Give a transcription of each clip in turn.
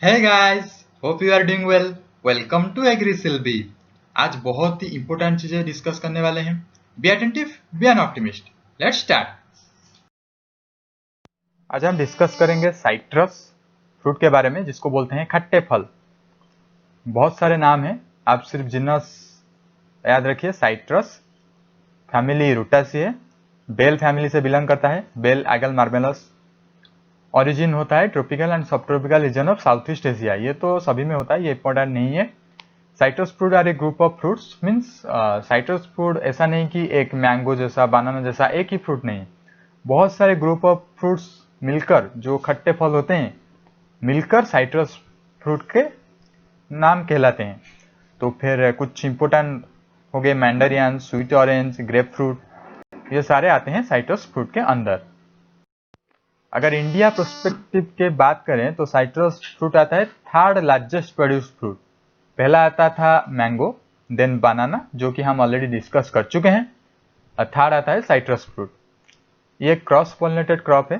Hey guys, hope you are doing well. Welcome to AgriSilby. आज बहुत ही important चीजें discuss करने वाले हैं. Be attentive, be an optimist. Let's start. आज हम डिस्कस करेंगे साइट्रस फ्रूट के बारे में, जिसको बोलते हैं खट्टे फल. बहुत सारे नाम हैं, आप सिर्फ जिनस याद रखिए. Citrus family Rutaceae, bael family से बिलोंग करता है. Bael Aegle marmelos. ओरिजिन होता है tropical and subtropical region of south east Asia. ये तो सभी में होता है, ये इंपॉर्टेंट नहीं है. Citrus fruit are a group of fruits. Means citrus fruit ऐसा नहीं कि एक मैंगो जैसा, बनाना जैसा एक ही फ्रूट नहीं. बहुत सारे ग्रुप ऑफ फ्रूट्स मिलकर जो खट्टे फल होते हैं, मिलकर साइट्रस फ्रूट के नाम कहलाते हैं. तो फिर कुछ इंपॉर्टेंट हो गए मैंडरियन, स्वीट ऑरेंज, ग्रेप फ्रूट, ये सारे आते हैं साइट्रस फ्रूट के अंदर. अगर इंडिया पर्सपेक्टिव के बात करें तो साइट्रस फ्रूट आता है थर्ड लार्जेस्ट प्रोड्यूस फ्रूट. पहला आता था मैंगो, देन बनाना, जो कि हम ऑलरेडी डिस्कस कर चुके हैं. थर्ड आता है साइट्रस फ्रूट. ये क्रॉस पॉलिनेटेड क्रॉप है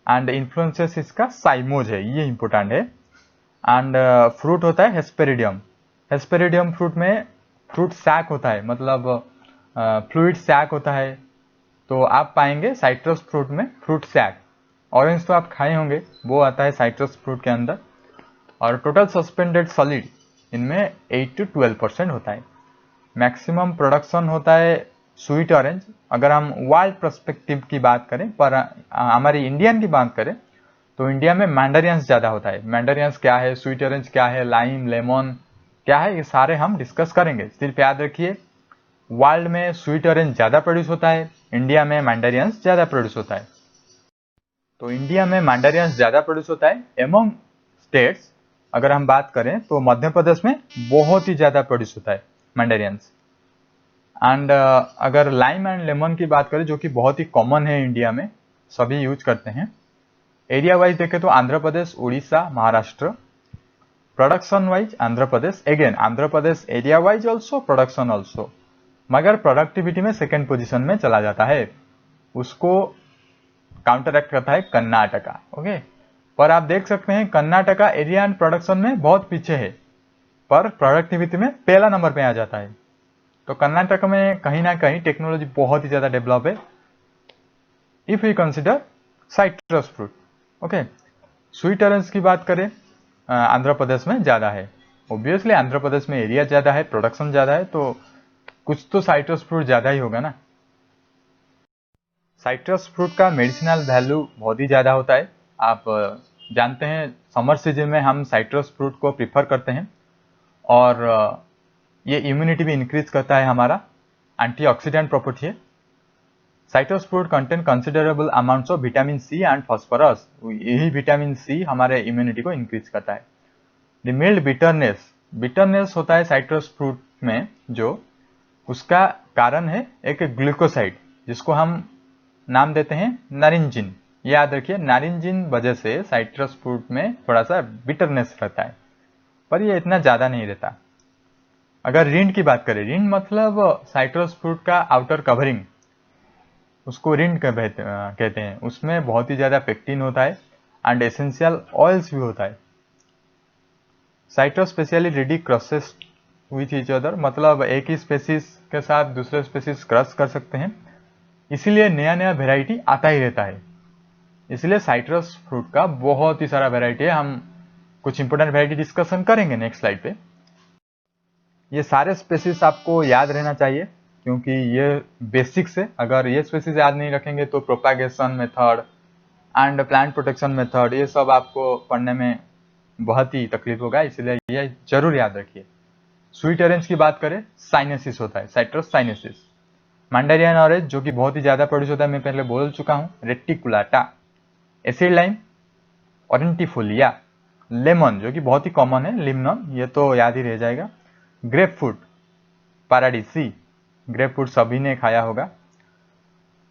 एंड इन्फ्लुएंसेस इसका साइमोज है, ये इंपॉर्टेंट है. एंड फ्रूट होता है हेस्पेरिडियम. हेस्पेरिडियम फ्रूट में फ्रूट सैक होता है, मतलब फ्लूइड सैक होता है. तो आप पाएंगे साइट्रस फ्रूट में फ्रूट सैक. ऑरेंज तो आप खाए होंगे, वो आता है साइट्रस फ्रूट के अंदर. और टोटल सस्पेंडेड सॉलिड इनमें 8 to 12% होता है. मैक्सिमम प्रोडक्शन होता है स्वीट ऑरेंज. अगर हम वर्ल्ड पर्सपेक्टिव की बात करें, पर हमारी इंडियन की बात करें तो इंडिया में मैंडरियंस ज़्यादा होता है. मैंडरियंस क्या है, स्वीट ऑरेंज क्या है, लाइम, लेमन क्या है, ये सारे हम डिस्कस करेंगे. सिर्फ याद रखिए, वर्ल्ड में स्वीट ऑरेंज ज़्यादा प्रोड्यूस होता है, इंडिया में मैंडरियंस ज़्यादा प्रोड्यूस होता है. तो इंडिया में मैंडरियंस ज़्यादा प्रोड्यूस होता है. एमंग स्टेट्स अगर हम बात करें तो मध्य प्रदेश में बहुत ही ज़्यादा प्रोड्यूस होता है मैंडरियंस. एंड अगर लाइम एंड लेमन की बात करें, जो कि बहुत ही कॉमन है इंडिया में, सभी यूज करते हैं. एरिया वाइज देखें तो Andhra Pradesh, Orissa, Maharashtra. Production wise Andhra Pradesh, again Andhra Pradesh area wise also, production also. मगर प्रोडक्टिविटी में सेकेंड पोजिशन में चला जाता है. उसको काउंटरएक्ट करता है कर्नाटका. ओके, पर आप देख सकते हैं कर्नाटका एरिया एंड प्रोडक्शन में बहुत पीछे है, पर प्रोडक्टिविटी में पहला नंबर पे आ जाता है. तो कर्नाटक में कहीं ना कहीं टेक्नोलॉजी बहुत ही ज़्यादा डेवलप है, if you consider citrus fruit. Okay, sweet orange की बात करें, आंध्र प्रदेश में ज़्यादा है. ऑब्वियसली आंध्र प्रदेश में एरिया ज़्यादा है, प्रोडक्शन ज़्यादा है, तो कुछ तो साइट्रस फ्रूट ज़्यादा ही होगा ना. साइट्रस फ्रूट का मेडिसिनल वैल्यू बहुत ही ज़्यादा होता है. आप जानते हैं समर सीजन में हम साइट्रस फ्रूट को प्रीफर करते हैं. और ये इम्यूनिटी भी इंक्रीज करता है हमारा. एंटीऑक्सीडेंट प्रॉपर्टी है. Citrus fruit contain considerable amounts of vitamin C and phosphorus. यही विटामिन सी हमारे इम्यूनिटी को इंक्रीज करता है. द मिल्ड बिटरनेस, बिटरनेस होता है साइट्रस फ्रूट में, जो उसका कारण है एक ग्लूकोसाइड, जिसको हम नाम देते हैं नारिंजिन. याद रखिए, नारिंजिन वजह से साइट्रस फ्रूट में थोड़ा सा बिटरनेस रहता है, पर ये इतना ज़्यादा नहीं रहता. अगर रिंड की बात करें, रिंड मतलब साइट्रस फ्रूट का आउटर कवरिंग, उसको रिंड कहते हैं. उसमें बहुत ही ज़्यादा पेक्टिन होता है एंड एसेंशियल ऑयल्स भी होता है. Citrus specially ready crosses with each other, मतलब एक ही स्पेसीज के साथ दूसरे स्पेसीज क्रॉस कर सकते हैं. इसीलिए नया नया वेराइटी आता ही रहता है. इसलिए साइट्रस फ्रूट का बहुत ही सारा वेराइटी है. हम कुछ इंपोर्टेंट वेराइटी डिस्कशन करेंगे नेक्स्ट स्लाइड पे. ये सारे स्पेसीज आपको याद रहना चाहिए, क्योंकि ये बेसिक्स है. अगर ये स्पेसीज याद नहीं रखेंगे तो propagation method and plant protection method, ये सब आपको पढ़ने में बहुत ही तकलीफ होगा, इसलिए ये जरूर याद रखिए. स्वीट ऑरेंज की बात करें, साइनेसिस होता है, साइट्रस साइनेसिस. मैंडरियन ऑरेंज, जो कि बहुत ही ज़्यादा प्रोड्यूस होता है, मैं पहले बोल चुका हूँ, reticulata. Acid lime, aurantifolia. Lemon, जो कि बहुत ही कॉमन है, लिमनम, ये तो याद ही रह जाएगा. Grape fruit, paradisi. Grape fruit सभी ने खाया होगा.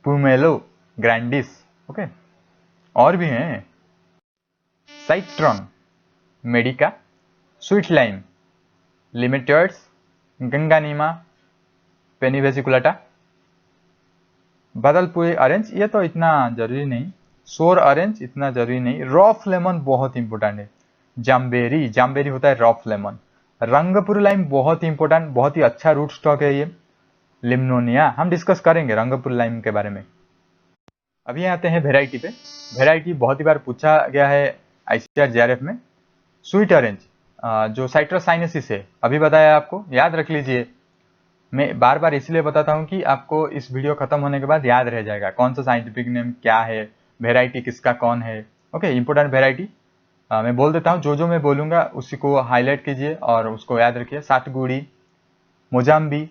पुमेलो ग्रैंडिस. ओके, और भी हैं. Citron, medica. Sweet lime, limettoides, Gajanimma, pennivesiculata. Badalpuri orange, ये तो इतना जरूरी नहीं. सोर ऑरेंज इतना जरूरी नहीं. रॉफ लेमन बहुत इंपॉर्टेंट है. जाम्बेरी, जाम्बेरी होता है रॉफ लेमन। रंगपुर लाइम बहुत ही इंपॉर्टेंट, बहुत ही अच्छा रूट स्टॉक है ये। लिम्नोनिया हम डिस्कस करेंगे रंगपुर लाइम के बारे में। अभी आते हैं वेराइटी पे। वेराइटी बहुत ही बार पूछा गया है आईसीआर जेआरएफ में। स्वीट ऑरेंज जो साइट्रस साइनेसिस है, अभी बताया आपको, याद रख लीजिए। मैं बार बार इसलिए बताता हूँ कि आपको इस वीडियो खत्म होने के बाद याद रह जाएगा कौन सा साइंटिफिक नेम क्या है, वेराइटी किसका कौन है। ओके, इंपॉर्टेंट वेराइटी मैं बोल देता हूँ, जो मैं बोलूँगा उसी को हाईलाइट कीजिए और उसको याद रखिए। Sathgudi, mosambi,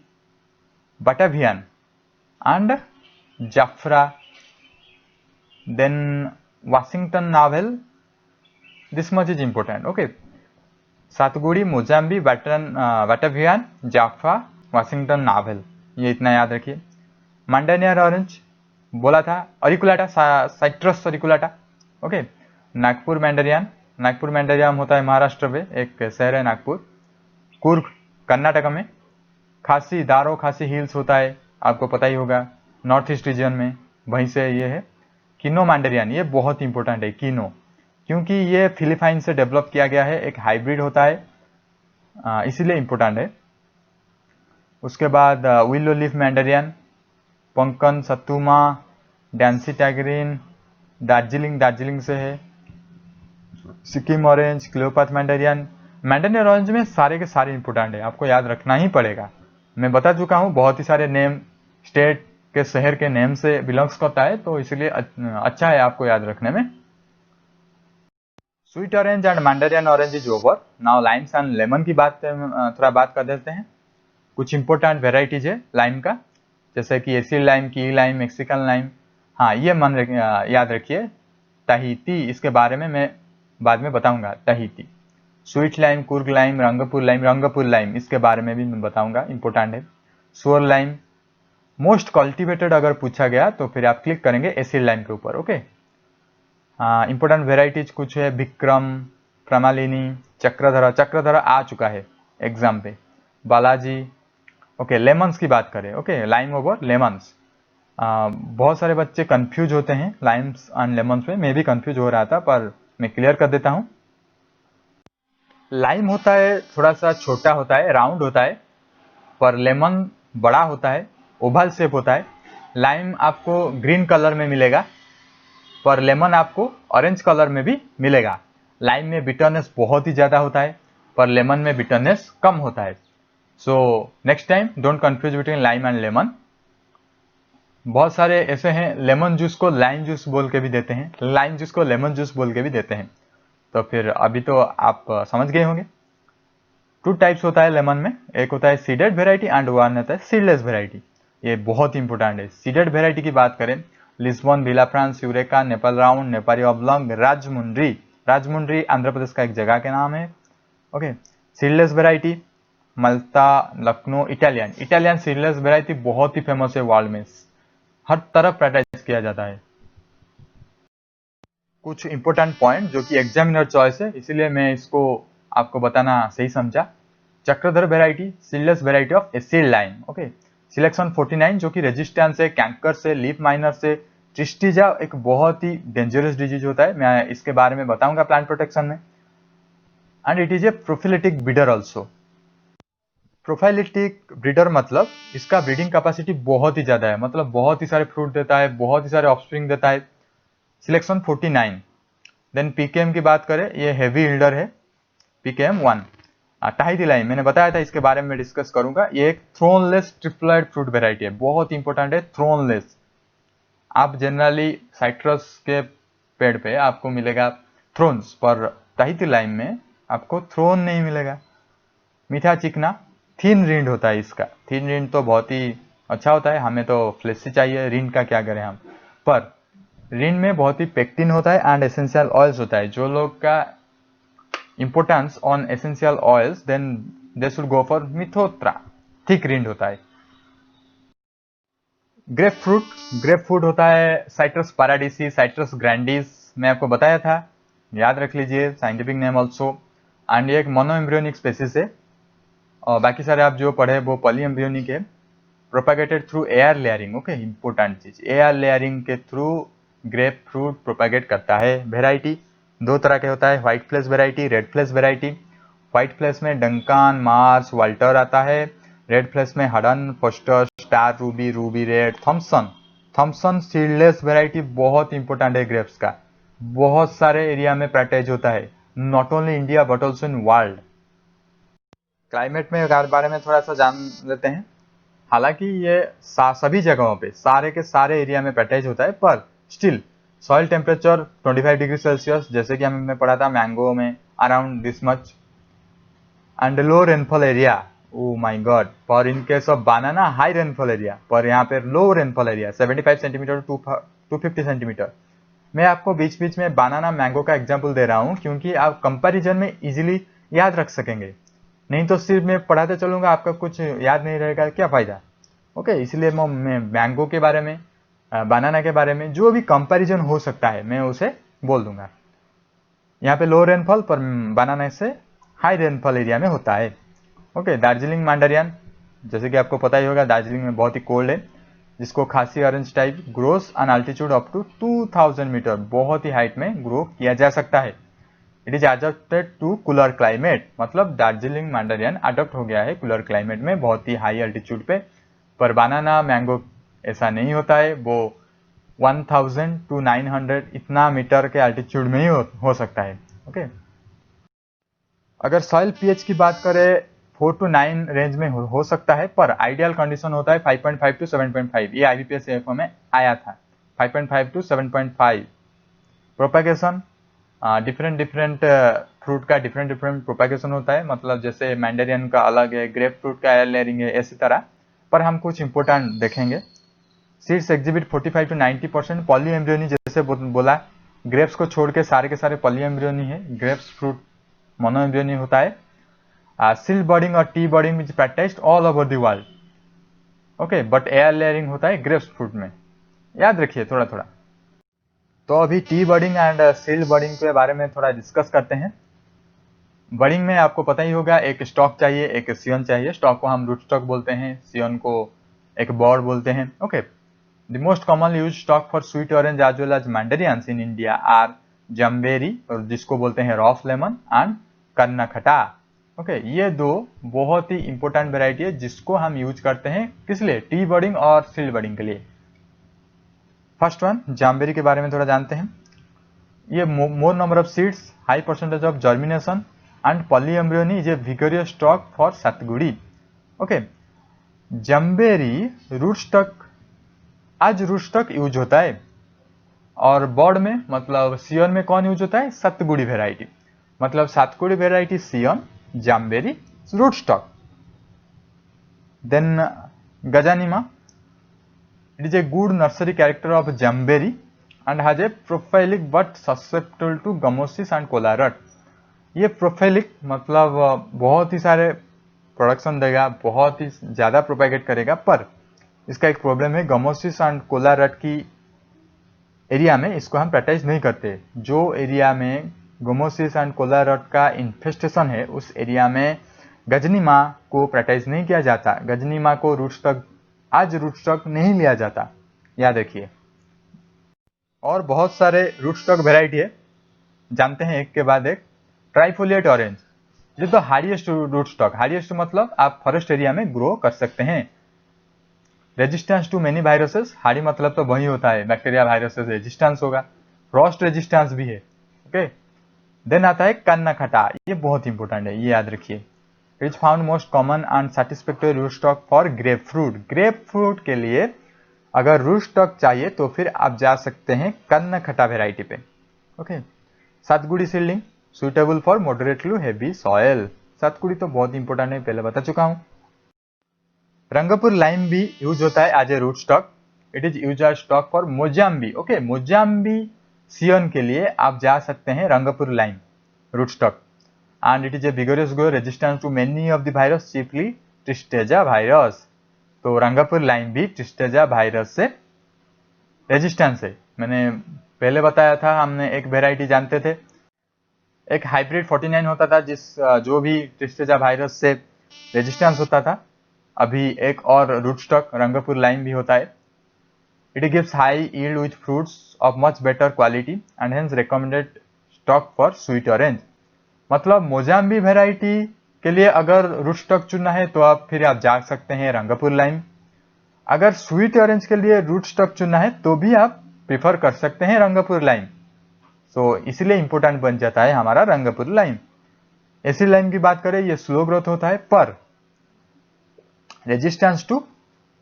Batavian and Jaffa, then Washington navel, this much is important. Okay, Sathgudi, mosambi, Batavian, Jaffa, Washington navel, ये इतना याद रखिए। मांडानियर ऑरेंज बोला था, reticulata, citrus reticulata. Okay, Nagpur mandarin, Nagpur mandarin होता है महाराष्ट्र में, एक शहर है नागपुर। कुर्ग कर्नाटक में। खासी, दारो खासी हिल्स होता है, आपको पता ही होगा, नॉर्थ ईस्ट रीजन में, वहीं से ये है। किनो मैंडरियन, ये बहुत इंपॉर्टेंट है किनो, क्योंकि ये फिलीपाइन से डेवलप किया गया है, एक हाइब्रिड होता है, इसीलिए इंपॉर्टेंट है। उसके बाद विलो लीफ मैंडरियन, पंकन, सतुमा, डैंसी टैगरिन, दार्जिलिंग, दार्जिलिंग से है। सिक्किम ऑरेंज, क्लियोपाथ मैंडरियन। मैंडरियन ऑरेंज में सारे के सारे इंपॉर्टेंट है, आपको याद रखना ही पड़ेगा। मैं बता चुका हूँ, बहुत ही सारे नेम स्टेट के शहर के नेम से बिलोंग्स करता है, तो इसलिए अच्छा है आपको याद रखने में। Sweet orange and mandarin orange is over, now limes and lemon की बात थोड़ा बात कर देते हैं। कुछ इंपॉर्टेंट वेराइटीज है लाइम का, जैसे कि एसिड लाइम, की लाइम, मैक्सिकन लाइम। हाँ, ये याद रखिए। ताहिती, इसके बारे में मैं बाद में बताऊंगा। Tahiti, sweet lime, Coorg lime, Rangpur lime इसके बारे में भी मैं बताऊंगा, इंपॉर्टेंट है। सुअर लाइम मोस्ट कल्टिवेटेड अगर पूछा गया तो फिर आप क्लिक करेंगे एसिड लाइम के ऊपर। ओके, इंपॉर्टेंट वेराइटीज कुछ है, विक्रम, प्रमालिनी, चक्रधरा, चक्रधरा आ चुका है एग्जाम पे, बालाजी। ओके, लेमन्स की बात करें। Okay, lime over lemons. बहुत सारे बच्चे कंफ्यूज होते हैं लाइम्स एंड लेमन्स में, मैं भी कंफ्यूज हो रहा था, पर मैं क्लियर कर देता हूँ। लाइम होता है थोड़ा सा छोटा होता है, राउंड होता है, पर लेमन बड़ा होता है, ओवल शेप होता है। लाइम आपको ग्रीन कलर में मिलेगा, पर लेमन आपको ऑरेंज कलर में भी मिलेगा। लाइम में बिटरनेस बहुत ही ज्यादा होता है, पर लेमन में बिटरनेस कम होता है। So next time don't confuse between lime and lemon. बहुत सारे ऐसे हैं लेमन जूस को लाइम जूस बोल के भी देते हैं, लाइम जूस को लेमन जूस बोल के भी देते हैं, तो फिर अभी तो आप समझ गए होंगे। टू टाइप्स होता है लेमन में, एक होता है सीडेड वेराइटी एंड वन होता है सीडलेस वेराइटी। ये बहुत इंपॉर्टेंट है। सीडेड वेराइटी की बात करें, Lisbon, Villa Franca, Eureka, Nepal round, Nepali oblong, Rajahmundry, Rajahmundry Andhra Pradesh का एक जगह के नाम है। Okay, seedless variety Malta, Lucknow, Italian, Italian seedless variety बहुत ही फेमस है वर्ल्ड में, हर तरफ प्रायोरिटाइज किया जाता है। कुछ इंपॉर्टेंट पॉइंट जो कि एग्जामिनर चॉइस है, इसीलिए मैं इसको आपको बताना सही समझा। Chakradhar variety, seedless variety of acid lime. Okay, selection 49 जो कि रेजिस्टेंस है कैंकर से, लीफ माइनर से, ट्रिस्टिजा एक बहुत ही डेंजरस डिजीज होता है, मैं इसके बारे में बताऊंगा प्लांट प्रोटेक्शन में। And it is a prophylactic breeder also. Prophylactic breeder मतलब इसका ब्रीडिंग कैपेसिटी बहुत ही ज्यादा है, मतलब बहुत ही सारे फ्रूट देता है, बहुत ही सारे ऑफस्प्रिंग देता है। सिलेक्शन 49। देन पीकेएम की बात करें, ये हेवी हिल्डर है, पीकेएम 1। ताहिती लाइम मैंने बताया था, इसके बारे में डिस्कस करूंगा। ये एक थ्रोनलेस ट्रिप्लॉइड फ्रूट वेराइटी है, बहुत इंपॉर्टेंट है, थ्रोनलेस। आप जनरली साइट्रस के पेड़ पे आपको मिलेगा थ्रोन्स, पर ताहिती लाइम में आपको थ्रोन नहीं मिलेगा। मीठा चिकना, थिन रिंड होता है इसका, थिन रिंड तो बहुत ही अच्छा होता है, हमें तो फ्लेसी चाहिए, रिंड का क्या करें हम। पर रिंड में बहुत ही पेक्टिन होता है एंड एसेंशियल ऑयल्स होता है। जो लोग का importance on essential oils, then they should go for Mithotra, thick rind होता है। ग्रेप फ्रूट, ग्रेप फ्रूट होता है साइट्रस पैराडिसी, साइट्रस ग्रैंडिस, मैं आपको बताया था, याद रख लीजिए, साइंटिफिक नेम ऑल्सो। एंड ये एक मोनो एम्ब्रियोनिक स्पेसिस है, और बाकी सारे आप जो पढ़े वो पॉली एम्ब्रियोनिक है। Propagated through air layering. Okay, important चीज, एयर लेयरिंग के थ्रू ग्रेप फ्रूट प्रोपेगेट करता है वेराइटी। दो तरह के होता है, white flesh variety, red flesh variety. White flesh में डंकन, मार्स, वाल्टर आता है। रेड फ्लेश में Hudson, Foster, Star Ruby, Ruby Red, Thompson. Thompson seedless variety बहुत इंपॉर्टेंट है ग्रेप्स का, बहुत सारे एरिया में प्रैक्टिस होता है, not only India but also in world. Climate में बारे में थोड़ा सा जान लेते हैं। हालांकि ये सभी जगहों पे सारे के सारे एरिया में प्रैक्टिस होता है, पर still soil temperature 25 degree Celsius, जैसे कि हमने पढ़ा था मैंगो में, around this much, and low rainfall area, oh my god, पर in case of banana high rainfall area, पर यहाँ पे low rainfall area 75 centimetre to 250 centimetre. मैं आपको बीच बीच में बनाना मैंगो का एग्जाम्पल दे रहा हूँ क्योंकि आप कंपैरिजन में इजीली याद रख सकेंगे, नहीं तो सिर्फ मैं पढ़ाते चलूंगा आपका कुछ याद नहीं रहेगा, क्या फायदा। ओके, इसलिए मैं मैंगो के बारे में, बनाना के बारे में जो भी कंपैरिजन हो सकता है मैं उसे बोल दूंगा। यहाँ पे लो रेनफॉल, पर बनाना से हाई रेनफॉल एरिया में होता है। ओके, दार्जिलिंग मांडरियन, जैसे कि आपको पता ही होगा दार्जिलिंग में बहुत ही कोल्ड है, जिसको Khasi orange type grows on altitude up to 2000 metre, बहुत ही हाइट में ग्रो किया जा सकता है। It is adapted to cooler climate, मतलब दार्जिलिंग मांडरियन अडॉप्ट हो गया है कूलर क्लाइमेट में, बहुत ही हाई अल्टीट्यूड पे। पर बनाना मैंगो ऐसा नहीं होता है, वो 1000 टू 900 इतना मीटर के अल्टीट्यूड में ही हो सकता है। ओके, अगर सॉइल पीएच की बात करें 4 टू 9 रेंज में हो सकता है, पर आइडियल कंडीशन होता है 5.5 टू 7.5, ये आईबीपीएस एफओ में आया था, 5.5 to 7.5। Propagation different different fruit का डिफरेंट डिफरेंट प्रोपेगेशन होता है, मतलब जैसे मैंडेरियन का अलग है, ग्रेप फ्रूट का एयर लेयरिंग है, इसी तरह। पर हम कुछ इंपॉर्टेंट देखेंगे। Seeds exhibit 45 to 90% poly embryony, जैसे बोला, ग्रेप्स को छोड़ के सारे पॉली एम्ब्रियोनी है, ग्रेप्स फ्रूट मोनो एम्ब्रियोनी होता है। सील बर्डिंग और T budding is practised all over the world. Okay, but air layering होता है ग्रेप्स फ्रूट में, याद रखिए थोड़ा थोड़ा। तो अभी टी बर्डिंग एंड सील बर्डिंग के बारे में थोड़ा डिस्कस करते हैं। बर्डिंग में आपको पता ही होगा, एक स्टॉक चाहिए, एक सियन चाहिए। स्टॉक को हम रूट स्टॉक बोलते हैं, सियन को एक बॉड बोलते हैं। Okay, the most commonly use stock for sweet orange as well as mandarins in India are Jambheri, और जिसको बोलते हैं rough lemon, and Karnakhatta. Okay, ये दो बहुत ही इंपॉर्टेंट वेराइटी है जिसको हम यूज करते हैं किस लिए, टी बर्डिंग और सील बर्डिंग के लिए। फर्स्ट वन जाम्बेरी के बारे में थोड़ा जानते हैं। ये more number of seeds, high percentage of germination and polyembryony is a vigorous stock for Sathgudi. Okay, Jambheri root stock, आज रूट स्टॉक यूज होता है, और बॉड में मतलब सियन में कौन यूज होता है, सतगुड़ी वेराइटी, मतलब Sathgudi variety scion, Jambheri root stock. Then Gajanimma, it is a good nursery character of jamberry and has a prophyllic but susceptible to gummosis and cola rot। ये प्रोफाइलिक मतलब बहुत ही सारे प्रोडक्शन देगा, बहुत ही ज़्यादा प्रोपेगेट करेगा, पर इसका एक प्रॉब्लम है, गमोसिस एंड कोला रट की एरिया में इसको हम प्रैक्टिस नहीं करते। जो एरिया में गमोसिस एंड कोला रट का इन्फेस्टेशन है उस एरिया में गजनीमा को प्रैक्टिस नहीं किया जाता, गजनीमा को रूट स्टॉक, आज रूट स्टॉक नहीं लिया जाता, याद रखिए। और बहुत सारे रूट स्टॉक वेराइटी है, जानते हैं एक के बाद एक। ट्राइफोलिएट ऑरेंज, ये तो हाईएस्ट रूट स्टॉक, हाईएस्ट मतलब आप फॉरेस्ट एरिया में ग्रो कर सकते हैं। Resistance to many viruses, hardy मतलब तो वही होता है बैक्टीरिया वायरसेस रेजिस्टेंस होगा, फ्रॉस्ट रेजिस्टेंस भी है। ओके, देन आता है कर्नाखटा, ये बहुत इंपॉर्टेंट है, ये याद रखिए। Is found most common and satisfactory root stock for grapefruit. Grapefruit के लिए अगर रूट स्टॉक चाहिए तो फिर आप जा सकते हैं कर्नाखटा वेराइटी पे। Okay, Sathgudi seedling suitable for moderately heavy soil, Sathgudi तो बहुत इंपॉर्टेंट है, पहले बता चुका हूं। रंगपुर लाइम भी यूज होता है as a root stock, it is use as stock for mosambi. Okay, mosambi scion के लिए आप जा सकते हैं Rangpur lime root stock, and it is a vigorous grow resistance to many of the virus, chiefly tristeza virus. तो Rangpur lime भी ट्रिस्टेजा virus से resistance है। मैंने पहले बताया था, हमने एक वेराइटी जानते थे, एक हाइब्रिड 49 होता था जो भी ट्रिस्टेजा वायरस से रेजिस्टेंस होता था। अभी एक और रूट स्टॉक रंगपुर लाइम भी होता है। It gives high yield with fruits of much better quality and hence recommended stock for sweet orange. मतलब मोजाम्बी वेराइटी के लिए अगर रूट स्टॉक चुनना है तो आप जा सकते हैं रंगपुर लाइम। अगर स्वीट ऑरेंज के लिए रूट स्टॉक चुनना है तो भी आप प्रिफर कर सकते हैं रंगपुर लाइम। सो इसलिए इंपॉर्टेंट बन जाता है हमारा रंगपुर लाइम। एसिड लाइम की बात करें, ये स्लो ग्रोथ होता है पर resistance to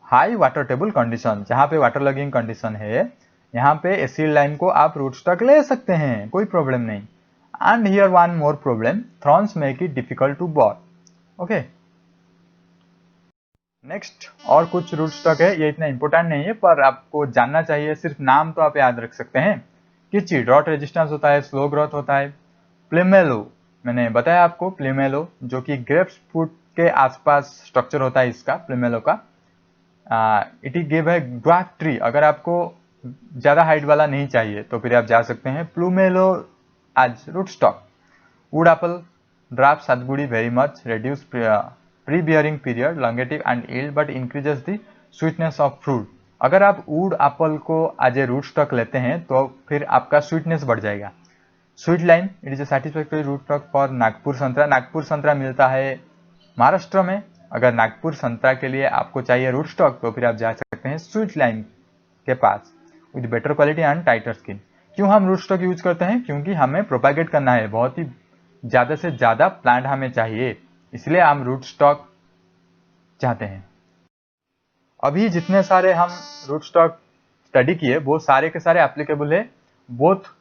high water table condition, जहां पे वाटर लॉगिंग कंडीशन है यहाँ पे एसिड लाइम को आप रूट स्टॉक ले सकते हैं, कोई प्रॉब्लम नहीं। And here one more problem, thorns make it difficult to bud. Okay, next और कुछ रूट स्टॉक है, ये इतना इंपॉर्टेंट नहीं है पर आपको जानना चाहिए, सिर्फ नाम तो आप याद रख सकते हैं। किची ड्रॉट रेजिस्टेंस होता है, स्लो ग्रोथ होता है। प्लेमेलो, मैंने बताया आपको प्लेमेलो जो कि ग्रेप्स फ्रूट के आसपास स्ट्रक्चर होता है इसका, प्लेमेलो का। इट इज गिव है ड्वार्फ ट्री, अगर आपको ज्यादा हाइट वाला नहीं चाहिए तो फिर आप जा सकते हैं pummelo as root stock. Wood apple graft Sathgudi very much reduce pre bearing period longevity and yield but increases the sweetness of fruit. अगर आप वुड एप्पल को एज ए रूट स्टॉक लेते हैं तो फिर आपका स्वीटनेस बढ़ जाएगा। Sweet lime, it is a satisfactory root stock for Nagpur santra. Nagpur संतरा मिलता है महाराष्ट्र में। अगर नागपुर संतरा के लिए आपको चाहिए रूट स्टॉक तो फिर आप जा सकते हैं स्वीट लाइम के पास with better quality and tighter skin. क्यों हम रूट स्टॉक यूज करते हैं? क्योंकि हमें प्रोपागेट करना है, बहुत ही ज्यादा से ज्यादा प्लांट हमें चाहिए, इसलिए हम रूट स्टॉक चाहते हैं। अभी जितने सारे हम रूट स्टॉक स्टडी किए वो सारे के सारे एप्लीकेबल है बोथ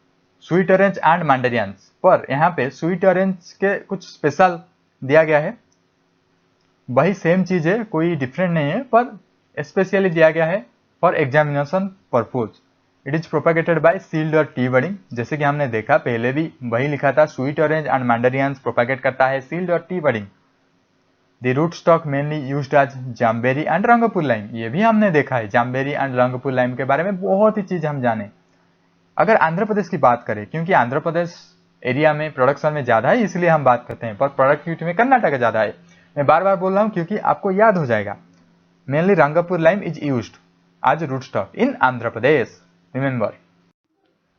स्वीट ऑरेंज एंड मैंडेरियंस, पर यहाँ पे स्वीट ऑरेंज के कुछ स्पेशल दिया गया है। वही सेम चीज है, कोई डिफरेंट नहीं है, पर स्पेशली दिया गया है for examination purpose. It is propagated by shield और टी बडिंग, जैसे कि हमने देखा पहले भी वही लिखा था, sweet orange and mandarins propagate करता है सील्ड और T budding. The root stock mainly used as Jambheri and Rangpur lime, ये भी हमने देखा है। जाम्बेरी एंड रंगपुर लाइम के बारे में बहुत ही चीज हम जाने। अगर आंध्र प्रदेश की बात करें, क्योंकि आंध्र प्रदेश एरिया में प्रोडक्शन में ज्यादा है इसलिए हम बात करते हैं, पर प्रोडक्टिविटी में कर्नाटक ज्यादा है। मैं बार बार बोल रहा हूं क्योंकि आपको याद हो जाएगा। Mainly Rangpur lime is used as root stock in Andhra Pradesh, remember.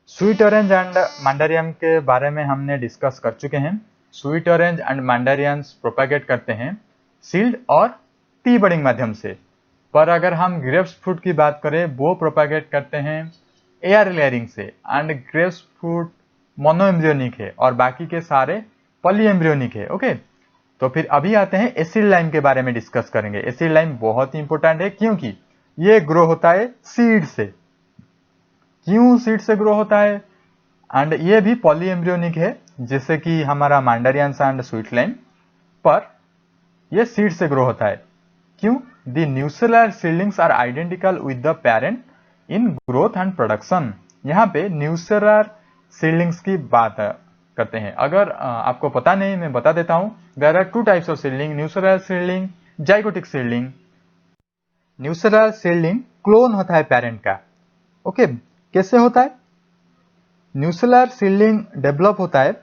Sweet orange and mandarin के बारे में हमने डिस्कस कर चुके हैं। Sweet orange and mandarins propagate करते हैं सील्ड और टी बडिंग माध्यम से, पर अगर हम ग्रेप्स फ्रूट की बात करें वो प्रोपागेट करते हैं एयर लेयरिंग से। And grapes fruit mono embryonic है और बाकी के सारे पॉली एम्ब्रियोनिक है। ओके, तो फिर अभी आते हैं एसिड लाइम के बारे में डिस्कस करेंगे। एसिड लाइम बहुत ही इंपॉर्टेंट है क्योंकि ये ग्रो होता है सीड से। क्यों सीड से ग्रो होता है? एंड ये भी पॉली एम्ब्रियोनिक है जैसे कि हमारा मैंडेरियंस एंड स्वीट लाइम, पर ये सीड से ग्रो होता है। क्यों? The nucellar seedlings are identical with the parent in growth and production. यहाँ पे न्यूसेलर सीडलिंग्स की बात करते हैं। अगर आपको पता नहीं, मैं बता देता हूं। There are two types of seedling, nucellar seedling, zygotic seedling. Nucellar seedling clone होता है पेरेंट का। ओके, कैसे होता है? न्यूसेलर सीडलिंग डेवलप होता है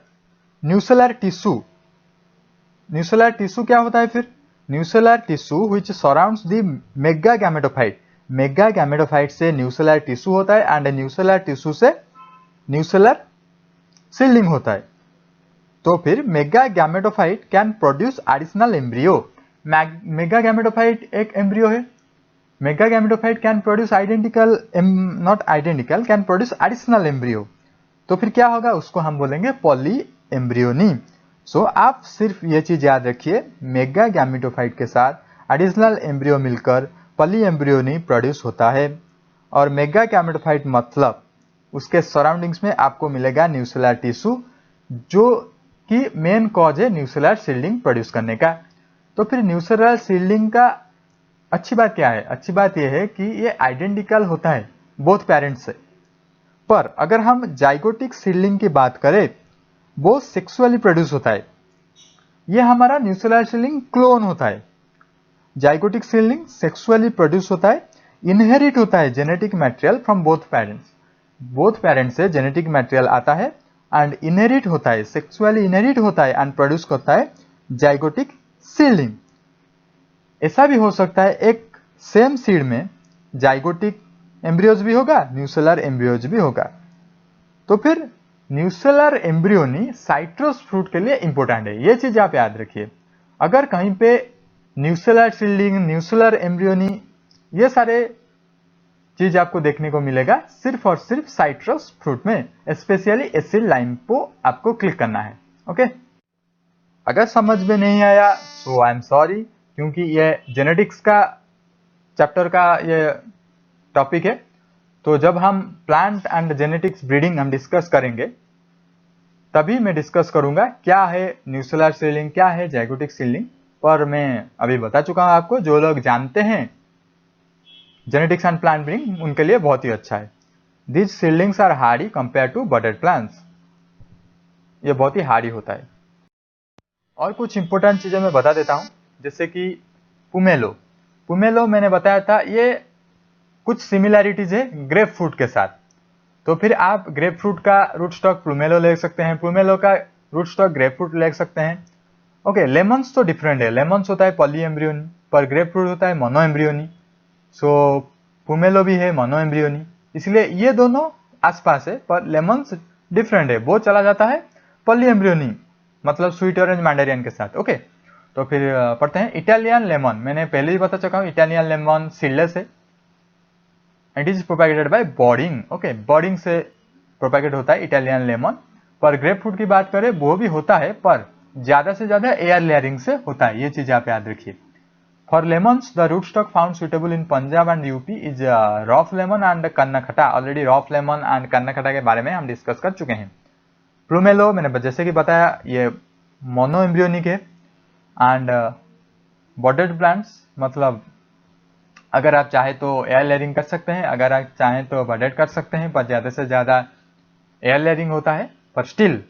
न्यूसेलर टिश्यू। न्यूसेलर टिश्यू क्या होता है फिर? Nucellar tissue which surrounds the mega gametophyte. Mega gametophyte से न्यूसेलर टिश्यू होता है एंड न्यूसेलर टिश्यू से न्यूसेलर सीडलिंग होता है। तो फिर mega gametophyte can produce additional embryo. Mega gametophyte एक एम्ब्रियो है। Mega gametophyte can produce identical, not identical, can produce additional embryo. तो फिर क्या होगा? उसको हम बोलेंगे पॉली एम्ब्रियोनी। सो आप सिर्फ ये चीज याद रखिए, मेगा गैमेटोफाइट के साथ एडिशनल एम्ब्रियो मिलकर पॉली एम्ब्रियोनी प्रोड्यूस होता है। और मेगा गैमेटोफाइट मतलब उसके सराउंडिंग्स में आपको मिलेगा न्यूसेलर टिश्यू, जो कि मेन कॉज है न्यूसेलर सीडलिंग प्रोड्यूस करने का। तो फिर न्यूसेलर सीडलिंग का अच्छी बात क्या है? अच्छी बात यह है कि ये आइडेंटिकल होता है बोथ पेरेंट्स से। पर अगर हम जाइगोटिक सीडलिंग की बात करें, वो सेक्सुअली प्रोड्यूस होता है। ये हमारा न्यूसेलर सीडलिंग क्लोन होता है। जाइगोटिक सीडलिंग सेक्सुअली प्रोड्यूस होता है, इनहेरिट होता है genetic material from both parents. Both parents से जेनेटिक मटेरियल आता है एंड इनहेरिट होता है, सेक्सुअली इनहेरिट होता है एंड प्रोड्यूस करता है जाइगोटिक सीडलिंग। ऐसा भी हो सकता है एक सेम सीड में जाइगोटिक एम्ब्रियोज भी होगा, न्यूसेलर एम्ब्रियोज भी होगा। तो फिर न्यूसेलर एम्ब्रियोनी साइट्रस फ्रूट के लिए इंपॉर्टेंट है, ये चीज आप याद रखिए। अगर कहीं पे न्यूसेलर सीडलिंग, न्यूसेलर एम्ब्रियोनी, ये सारे चीज आपको देखने को मिलेगा सिर्फ और सिर्फ साइट्रस फ्रूट में, स्पेशली एसिड लाइम को आपको क्लिक करना है। ओके, अगर समझ में नहीं आया सो आई एम सॉरी, क्योंकि ये जेनेटिक्स का चैप्टर का ये टॉपिक है। तो जब हम प्लांट एंड जेनेटिक्स ब्रीडिंग हम डिस्कस करेंगे तभी मैं डिस्कस करूंगा क्या है न्यूसेलर सीडलिंग, क्या है जाइगोटिक सीडलिंग, पर मैं अभी बता चुका हूं आपको। जो लोग जानते हैं जेनेटिक्स एंड प्लांट ब्रीडिंग उनके लिए बहुत ही अच्छा है। These seedlings are hardy compare to budded plants, ये बहुत ही हार्डी होता है। और कुछ इंपॉर्टेंट चीजें मैं बता देता हूं, जैसे कि पुमेलो। पुमेलो मैंने बताया था ये कुछ सिमिलैरिटीज है ग्रेप फ्रूट के साथ, तो फिर आप ग्रेप फ्रूट का रूट स्टॉक पुमेलो ले सकते हैं, पुमेलो का रूट स्टॉक ग्रेप फ्रूट ले सकते हैं। ओके, लेमन्स तो डिफरेंट है, लेमन्स होता है पॉली एम्ब्रियोनी, पर ग्रेप फ्रूट होता है मोनो एम्ब्रियोनी। सो पुमेलो भी है मोनो एम्ब्रियोनी, इसलिए ये दोनों आसपास है, पर लेमन्स डिफरेंट है, वो चला जाता है पॉली एम्ब्रियोनी मतलब स्वीट ऑरेंज मैंडेरियन के साथ। ओके, तो फिर पढ़ते हैं इटालियन लेमन। मैंने पहले ही बता चुका हूँ इटालियन लेमन सीडलेस है, it is propagated by budding. Okay, budding से प्रोपेगेट होता है इटालियन लेमन। पर ग्रेप फ्रूट की बात करें वो भी होता है, पर ज्यादा से ज्यादा एयर लेयरिंग से होता है, ये चीज आप याद रखिए। For lemons the root stock found suitable in Punjab and UP is rough lemon and Karnakhatta. Already rough lemon and Karnakhatta के बारे में हम डिस्कस कर चुके हैं। प्लूमेलो मैंने जैसे कि बताया ये मोनो एम्ब्रियोनिक है, एंड बॉडेड प्लांट्स मतलब अगर आप चाहे तो एयर लेयरिंग कर सकते हैं, अगर आप चाहें तो बडेड कर सकते हैं, पर ज़्यादा से ज़्यादा एयर लेयरिंग होता है। पर स्टिल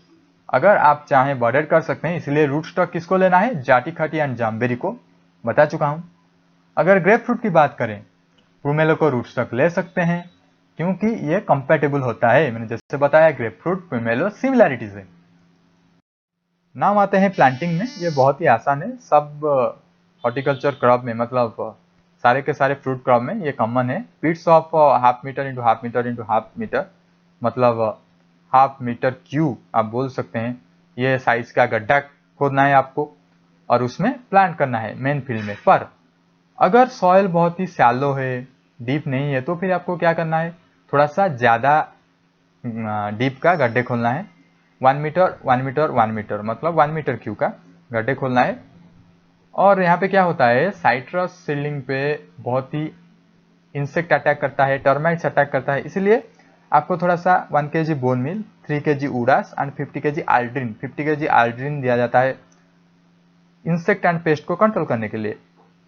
अगर आप चाहें बडेड कर सकते हैं, इसलिए रूट स्टॉक किसको लेना है, जाटी खाटी एंड जाम्बेरी को बता चुका हूं। अगर ग्रेप फ्रूट की बात करें, पुमेलो को रूट स्टॉक ले सकते हैं क्योंकि ये कंपेटेबल होता है, मैंने जैसे बताया ग्रेप फ्रूट पुमेलो सिमिलैरिटीज है। नाम आते हैं प्लांटिंग में, ये बहुत ही आसान है, सब हॉर्टिकल्चर क्रॉप में मतलब सारे के सारे फ्रूट क्रॉप में ये कॉमन है। Pits of half metre into half metre into half metre मतलब हाफ मीटर क्यूब आप बोल सकते हैं। ये साइज का गड्ढा खोदना है आपको और उसमें प्लांट करना है मेन फील्ड में। पर अगर सॉइल बहुत ही शैलो है, डीप नहीं है, तो फिर आपको क्या करना है, थोड़ा सा ज़्यादा डीप का गड्ढे खोलना है। 1 मीटर 1 मीटर 1 मीटर मतलब 1 मीटर क्यूब का गड्ढे खोलना है। और यहाँ पे क्या होता है, साइट्रस सीडलिंग पे बहुत ही इंसेक्ट अटैक करता है, टर्माइट्स अटैक करता है, इसलिए आपको थोड़ा सा 1 kg बोन मील, 3 kg उडास and 50 kg aldrin, 50 kg aldrin दिया जाता है इंसेक्ट एंड पेस्ट को कंट्रोल करने के लिए।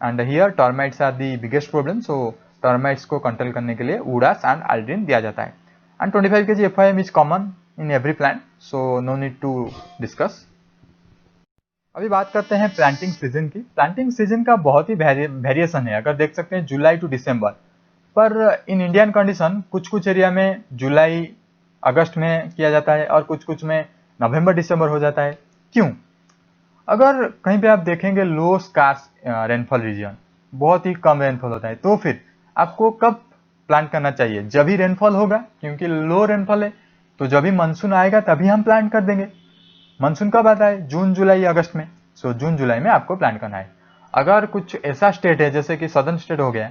And here termites are the biggest problem, so termites को कंट्रोल करने के लिए उडास एंड आल्ड्रिन दिया जाता है। एंड 25 kg FIM is common in every plant, so no need to discuss. अभी बात करते हैं प्लांटिंग सीजन की। प्लांटिंग सीजन का बहुत ही वेरिएशन है, अगर देख सकते हैं जुलाई टू दिसंबर, पर इन इंडियन कंडीशन कुछ कुछ एरिया में जुलाई अगस्त में किया जाता है और कुछ कुछ में नवंबर दिसंबर हो जाता है। क्यों? अगर कहीं पे आप देखेंगे लो स्कार्स रेनफॉल रीजन, बहुत ही कम रेनफॉल होता है, तो फिर आपको कब प्लांट करना चाहिए, जब ही रेनफॉल होगा, क्योंकि लो रेनफॉल है तो जब भी मानसून आएगा तभी हम प्लांट कर देंगे। मानसून कब आता है, जून जुलाई अगस्त में, सो जून जुलाई में आपको प्लांट करना है। अगर कुछ ऐसा स्टेट है जैसे कि सदर्न स्टेट हो गया,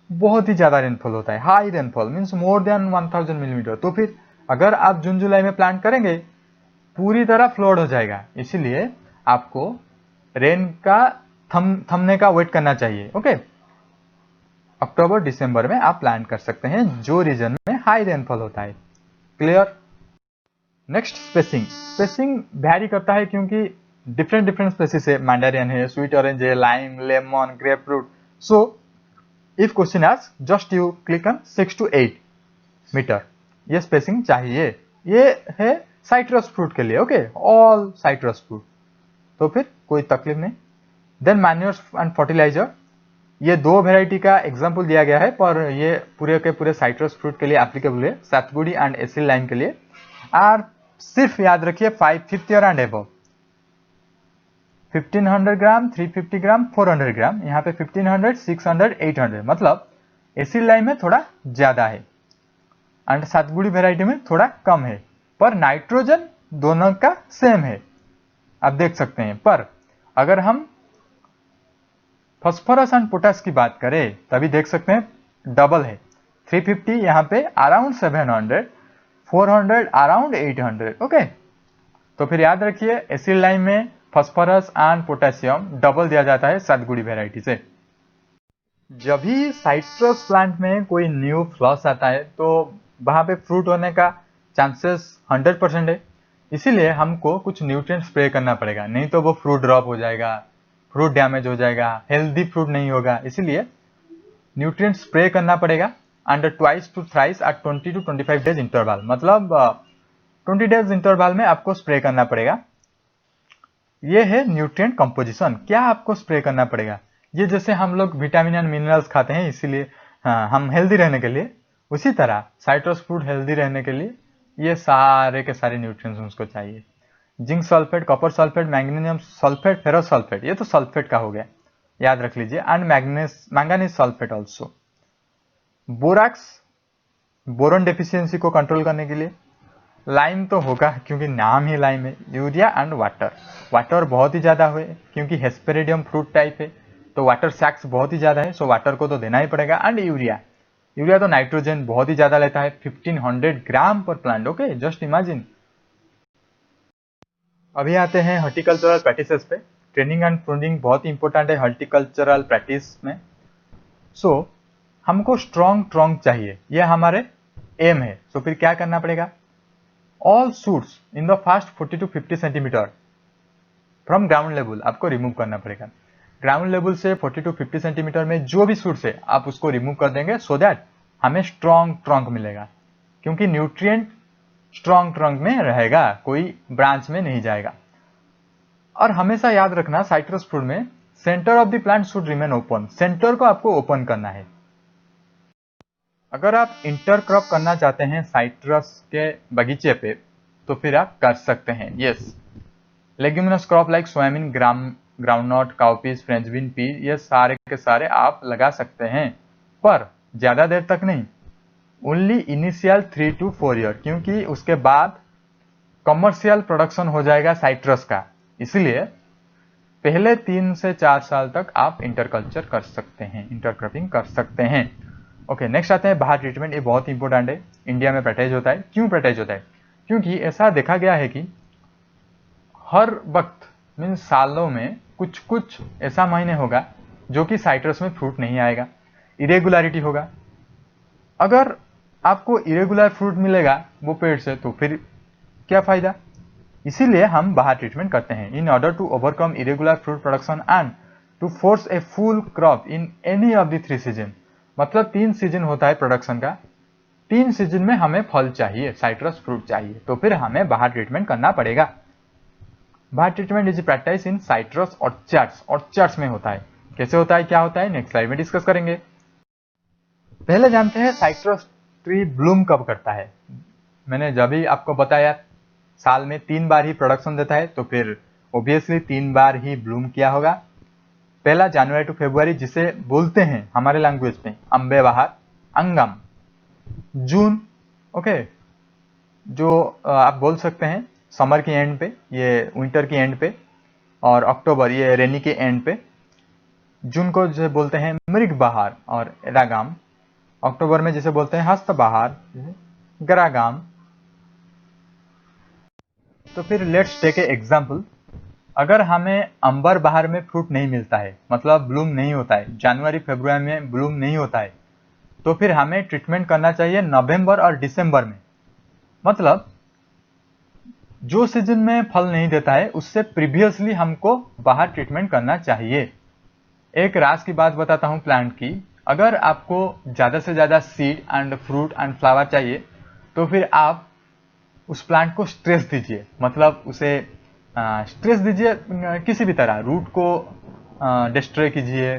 बहुत ही ज्यादा रेनफॉल होता है, high rainfall means more than 1000 millimetre, तो फिर अगर आप जून जुलाई में प्लांट करेंगे पूरी तरह फ्लड हो जाएगा, इसीलिए आपको रेन का थमने का वेट करना चाहिए। ओके, अक्टूबर दिसंबर में आप प्लांट कर सकते हैं जो रीजन में हाई रेनफॉल होता है। Clear? Next spacing. Spacing vary करता है क्योंकि डिफरेंट डिफरेंट स्पेसिस है, मैंडेरियन है, स्वीट ऑरेंज है, lime, lemon, grapefruit. So if question ask just you click on 6 to 8 metre, ये स्पेसिंग चाहिए। ये है साइट्रस फ्रूट के लिए। ओके, ऑल साइट्रस फ्रूट, तो फिर कोई तकलीफ नहीं। देन मैन्योर्स एंड फर्टिलाइजर, ये दो वेराइटी का एग्जाम्पल दिया गया है, पर ये पूरे के पूरे साइट्रस फ्रूट के लिए एप्लीकेबल है, सतगुड़ी एंड एसिड लाइम के लिए। और सिर्फ याद रखिए 550 ईयर एंड एबव, 1500 ग्राम, 350 ग्राम, 400 ग्राम, यहाँ पे 1500, 600, 800, मतलब एसिड लाइम में थोड़ा ज्यादा है एंड सतगुड़ी वेराइटी में थोड़ा कम है। पर नाइट्रोजन दोनों का सेम है, आप देख सकते हैं। पर अगर हम फास्फोरस एंड पोटास की बात करें तभी देख सकते हैं डबल है, 350 यहाँ पे अराउंड 700, 400 अराउंड 800। ओके, तो फिर याद रखिए एसिड लाइम में फास्फोरस एंड पोटेशियम डबल दिया जाता है सतगुड़ी वेराइटी से। जब भी साइट्रस प्लांट में कोई न्यू फ्लॉस आता है तो वहां पे फ्रूट होने का चांसेस 100% है, इसीलिए हमको कुछ न्यूट्रिएंट स्प्रे करना पड़ेगा, नहीं तो वो फ्रूट ड्रॉप हो जाएगा, फ्रूट डैमेज हो जाएगा, हेल्दी फ्रूट नहीं होगा। इसीलिए न्यूट्रिएंट स्प्रे करना पड़ेगा under twice to thrice at 20 to 25 days interval, मतलब 20 डेज इंटरवल में आपको स्प्रे करना पड़ेगा। ये है न्यूट्रिएंट कंपोजिशन। क्या आपको स्प्रे करना पड़ेगा, ये जैसे हम लोग विटामिन एंड मिनरल्स खाते हैं इसीलिए हम हेल्दी रहने के लिए, उसी तरह साइट्रस फ्रूट हेल्दी रहने के लिए ये सारे के सारे न्यूट्रिएंट्स उसको चाहिए। Zinc sulphate, copper sulphate, magnesium sulphate, ferrous sulphate, ये तो सल्फेट का हो गया, याद रख लीजिए, and manganese sulphate also. Borax, boron deficiency को कंट्रोल करने के लिए। लाइम तो होगा क्योंकि नाम ही लाइम है। यूरिया एंड वाटर, वाटर बहुत ही ज्यादा हुए क्योंकि हेस्पेरिडियम फ्रूट टाइप है तो वाटर सैक्स बहुत ही ज्यादा है, सो वाटर को तो देना ही पड़ेगा। एंड यूरिया, यूरिया तो नाइट्रोजन बहुत ही ज्यादा लेता है, 1500 ग्राम पर प्लांट। Okay, just imagine. अभी आते हैं हॉर्टिकल्चरल प्रैक्टिसेस पे। ट्रेनिंग एंड प्रूनिंग बहुत ही इंपॉर्टेंट है हॉर्टिकल्चरल प्रैक्टिस में। सो हमको स्ट्रॉन्ग ट्रंक चाहिए, यह हमारे एम है। सो फिर क्या करना पड़ेगा, all shoots in the first 40 to 50 centimetre from ground level आपको रिमूव करना पड़ेगा। ग्राउंड लेवल से 40 to 50 सेंटीमीटर में जो भी शूट्स है आप उसको रिमूव कर देंगे, सो दैट हमें स्ट्रॉन्ग ट्रंक मिलेगा, क्योंकि न्यूट्रिएंट स्ट्रॉन्ग ट्रंक में रहेगा, कोई ब्रांच में नहीं जाएगा। और हमेशा याद रखना साइट्रस फ्रूट में centre of the plant should remain open, centre को आपको ओपन करना है। अगर आप इंटरक्रॉप करना चाहते हैं साइट्रस के बगीचे पे तो फिर आप कर सकते हैं, yes. Leguminous crop like soybean, groundnut, cowpeas, French bean, P, ये सारे के सारे आप लगा सकते हैं, पर ज्यादा देर तक नहीं, ओनली इनिशियल 3 to 4 ईयर, क्योंकि उसके बाद कमर्शियल प्रोडक्शन हो जाएगा साइट्रस का। इसलिए पहले 3 से 4 साल तक आप इंटरकल्चर कर सकते हैं, इंटरक्रॉपिंग कर सकते हैं। ओके, नेक्स्ट आते हैं बाहर ट्रीटमेंट। ये बहुत इंपॉर्टेंट है, इंडिया में प्रैक्टिस होता है। क्यों प्रैक्टिस होता है, क्योंकि ऐसा देखा गया है कि हर वक्त मीन सालों में कुछ कुछ ऐसा महीने होगा जो कि साइट्रस में फ्रूट नहीं आएगा, इरेगुलरिटी होगा। अगर आपको इरेगुलर फ्रूट मिलेगा वो पेड़ से तो फिर क्या फायदा, इसीलिए हम बाहर ट्रीटमेंट करते हैं in order to overcome irregular fruit production and to force a full crop in any of the 3 season. मतलब 3 सीजन होता है प्रोडक्शन का, 3 सीजन में हमें फल चाहिए, साइट्रस फ्रूट चाहिए, तो फिर हमें बाहर ट्रीटमेंट करना पड़ेगा। बाहर treatment is practice in citrus orchards में होता है। कैसे होता है, क्या होता है, नेक्स्ट स्लाइड में डिस्कस करेंगे। पहले जानते हैं साइट्रस ट्री ब्लूम कब करता है। मैंने जब भी आपको बताया साल में 3 बार ही प्रोडक्शन देता है, तो फिर ऑब्वियसली 3 बार ही ब्लूम किया होगा। पहला जनवरी टू फरवरी, जिसे बोलते हैं हमारे लैंग्वेज में अम्बे बहार, अंगम। जून, ओके, जो आप बोल सकते हैं समर की एंड पे, ये विंटर की एंड पे, और अक्टूबर ये रेनी के एंड पे। जून को जैसे बोलते हैं मृग बहार और रागाम। अक्टूबर में जिसे बोलते हैं हस्त बहार, गरागाम। तो फिर लेट्स टेक ए एग्जांपल। अगर हमें अंबर बहार में फ्रूट नहीं मिलता है, मतलब ब्लूम नहीं होता है, जनवरी फरवरी में ब्लूम नहीं होता है, तो फिर हमें ट्रीटमेंट करना चाहिए नवंबर और दिसंबर में। मतलब जो सीजन में फल नहीं देता है उससे प्रीवियसली हमको बाहर ट्रीटमेंट करना चाहिए। एक राज की बात बताता हूं प्लांट की, अगर आपको ज्यादा से ज्यादा seed and fruit and flower चाहिए तो फिर आप उस प्लांट को स्ट्रेस दीजिए, मतलब उसे स्ट्रेस दीजिए किसी भी तरह, रूट को डिस्ट्रॉय कीजिए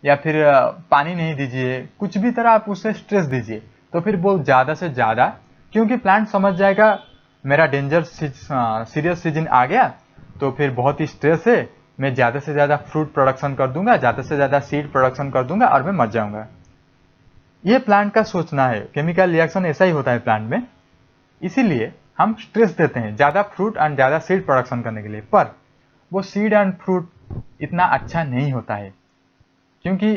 या फिर पानी नहीं दीजिए, कुछ भी तरह आप उसे स्ट्रेस दीजिए, तो फिर वो ज्यादा से ज्यादा, क्योंकि प्लांट समझ जाएगा मेरा डेंजर सीरियस सीजन आ गया तो फिर बहुत ही स्ट्रेस है, मैं ज्यादा से ज्यादा फ्रूट प्रोडक्शन कर दूंगा, ज्यादा से ज्यादा सीड प्रोडक्शन कर दूंगा और मैं मर जाऊंगा। ये प्लांट का सोचना है, केमिकल रिएक्शन ऐसा ही होता है प्लांट में। इसीलिए हम स्ट्रेस देते हैं ज़्यादा फ्रूट एंड ज़्यादा सीड प्रोडक्शन करने के लिए, पर वो सीड एंड फ्रूट इतना अच्छा नहीं होता है क्योंकि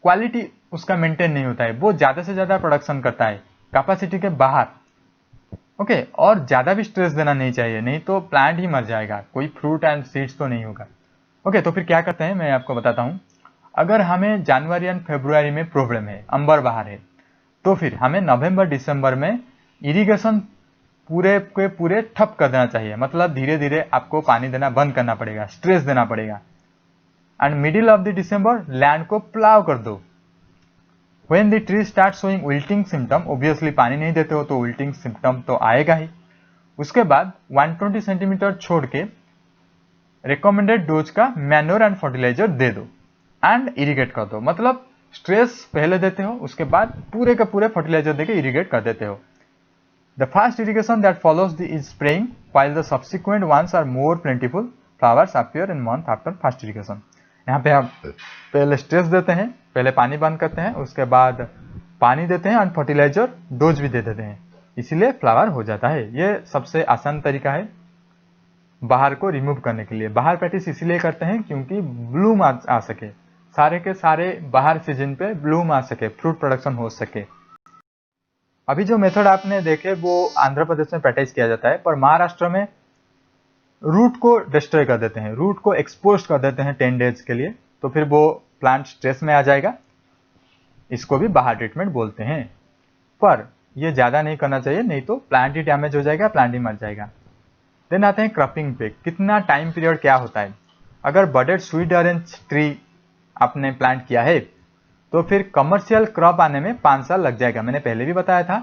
क्वालिटी उसका मेंटेन नहीं होता है। वो ज़्यादा से ज़्यादा प्रोडक्शन करता है कैपेसिटी के बाहर। ओके, और ज़्यादा भी स्ट्रेस देना नहीं चाहिए, नहीं तो प्लांट ही मर जाएगा, कोई फ्रूट एंड सीड्स तो नहीं होगा। ओके, तो फिर क्या करते हैं मैं आपको बताता हूँ। अगर हमें जनवरी एंड फरवरी में प्रॉब्लम है, अंबर बाहर है, तो फिर हमें नवंबर दिसंबर में इरिगेशन पूरे के पूरे ठप कर देना चाहिए। मतलब धीरे धीरे आपको पानी देना बंद करना पड़ेगा, स्ट्रेस देना पड़ेगा। And middle of the December land को प्लाव कर दो। When the tree starts showing wilting symptom, obviously पानी नहीं देते हो तो wilting symptom तो आएगा ही। उसके बाद 120 सेंटीमीटर छोड़ के रिकमेंडेड डोज का मैन्योर एंड फर्टिलाइजर दे दो एंड इरिगेट कर दो। मतलब स्ट्रेस पहले देते हो, उसके बाद पूरे के पूरे फर्टिलाइजर देके इरिगेट कर देते हो। The fast irrigation that follows is spraying, while the subsequent ones are more plentiful. Flowers appear in month after fast irrigation. यहाँ पे हम पहले स्ट्रेस देते हैं, पहले पानी बंद करते हैं, उसके बाद पानी देते हैं और फर्टिलाइजर डोज भी दे देते हैं, इसीलिए फ्लावर हो जाता है। ये सबसे आसान तरीका है बाहर को रिमूव करने के लिए। बाहर प्रैक्टिस इसीलिए करते हैं क्योंकि ब्लूम आ सके, सारे के सारे बाहर सीजन पे ब्लूम आ सके, फ्रूट प्रोडक्शन हो सके। अभी जो मेथड आपने देखे वो आंध्र प्रदेश में प्रैक्टिस किया जाता है, पर महाराष्ट्र में रूट को डिस्ट्रॉय कर देते हैं, रूट को एक्सपोज कर देते हैं 10 डेज के लिए, तो फिर वो प्लांट स्ट्रेस में आ जाएगा। इसको भी बाहर ट्रीटमेंट बोलते हैं, पर ये ज़्यादा नहीं करना चाहिए, नहीं तो प्लांट ही डैमेज हो जाएगा, प्लांट ही मर जाएगा। देन आते हैं क्रॉपिंग पे। कितना टाइम पीरियड क्या होता है। अगर बडेड स्वीट ऑरेंज ट्री आपने प्लांट किया है तो फिर कमर्शियल क्रॉप आने में 5 साल लग जाएगा। मैंने पहले भी बताया था